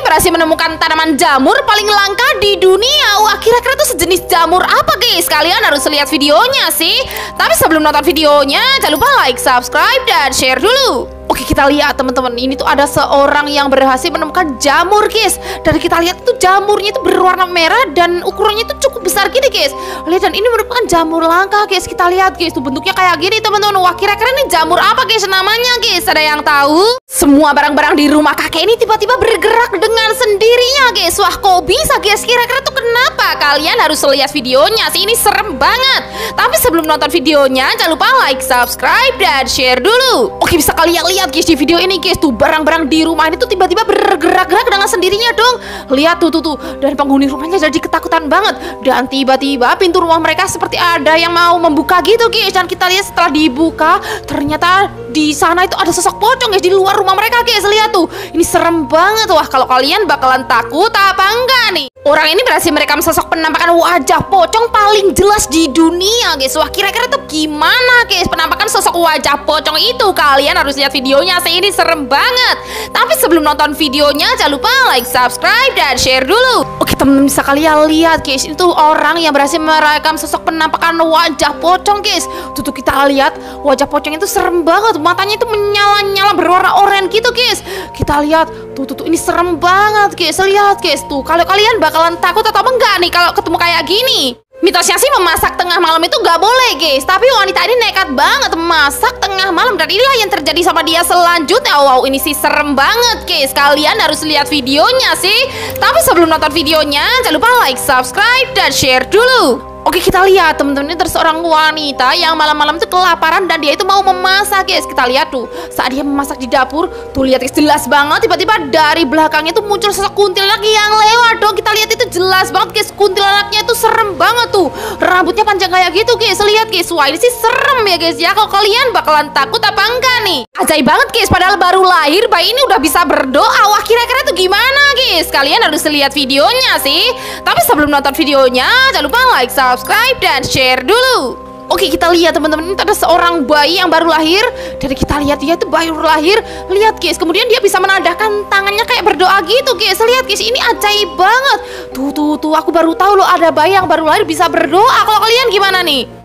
berhasil menemukan tanaman jamur paling langka di dunia. Wah, kira-kira itu sejenis jamur apa guys? Kalian harus lihat videonya sih. Tapi sebelum nonton videonya, jangan lupa like, subscribe, dan share dulu. Oke, kita lihat teman-teman, ini tuh ada seorang yang berhasil menemukan jamur guys. Dan kita lihat itu jamurnya itu berwarna merah dan ukurannya itu cukup besar gini guys. Lihat, dan ini merupakan jamur langka guys. Kita lihat guys, tuh bentuknya kayak gini teman-teman. Wah, kira-kira ini jamur apa guys namanya guys? Ada yang tahu? Semua barang-barang di rumah kakek ini tiba-tiba bergerak dengan sendirinya guys. Wah, kok bisa guys? Kira-kira tuh kenapa? Kalian harus lihat videonya sih, ini serem banget. Tapi sebelum nonton videonya, jangan lupa like, subscribe, dan share dulu. Oke, bisa kalian lihat guys di video ini guys, tuh barang-barang di rumah ini tuh tiba-tiba bergerak-gerak dengan sendirinya dong. Lihat tuh dan penghuni rumahnya jadi ketakutan banget. Dan tiba-tiba pintu rumah mereka seperti ada yang mau membuka gitu guys. Dan kita lihat setelah dibuka, ternyata di sana itu ada sosok pocong guys di luar rumah mereka guys. Lihat tuh, ini serem banget. Wah, kalau kalian bakalan takut apa enggak nih? Orang ini berhasil merekam sosok penampakan wajah pocong paling jelas di dunia guys. Wah, kira-kira tuh gimana guys penampakan sosok wajah pocong itu? Kalian harus lihat videonya sih, ini serem banget. Tapi sebelum nonton videonya, jangan lupa like, subscribe, dan share dulu. Oke temen-temen, bisa kalian lihat guys, itu orang yang berhasil merekam sosok penampakan wajah pocong guys. Tuh kita lihat wajah pocong itu serem banget. Matanya itu menyala-nyala berwarna oranye gitu guys. Kita lihat tuh ini serem banget guys. Lihat guys tuh, kalau kalian bakalan takut atau enggak nih kalau ketemu kayak gini? Mitosnya sih memasak tengah malam itu gak boleh guys. Tapi wanita ini nekat banget memasak tengah malam. Dan inilah yang terjadi sama dia selanjutnya. Wow, ini sih serem banget guys. Kalian harus lihat videonya sih. Tapi sebelum nonton videonya, jangan lupa like, subscribe, dan share dulu. Oke, kita lihat temen-temen, ini ada seorang wanita yang malam-malam itu kelaparan dan dia itu mau memasak guys. Kita lihat tuh, saat dia memasak di dapur, tuh lihat guys, jelas banget tiba-tiba dari belakangnya tuh muncul sosok kuntilanak yang lewat dong. Kita lihat itu jelas banget guys, kuntilanaknya itu serem banget tuh. Rambutnya panjang kayak gitu guys. Lihat guys, wah ini sih serem ya guys ya. Kalau kalian bakalan takut apa enggak nih? Ajaib banget guys, padahal baru lahir bayi ini udah bisa berdoa. Wah, kira-kira tuh gimana guys? Kalian harus lihat videonya sih. Tapi sebelum nonton videonya, jangan lupa like, subscribe, dan share dulu. Oke, kita lihat teman-teman, ini ada seorang bayi yang baru lahir. Dan kita lihat dia itu baru lahir. Lihat guys, kemudian dia bisa menadahkan tangannya kayak berdoa gitu guys. Lihat guys, ini ajaib banget. Tuh, aku baru tahu loh ada bayi yang baru lahir bisa berdoa. Kalau kalian gimana nih?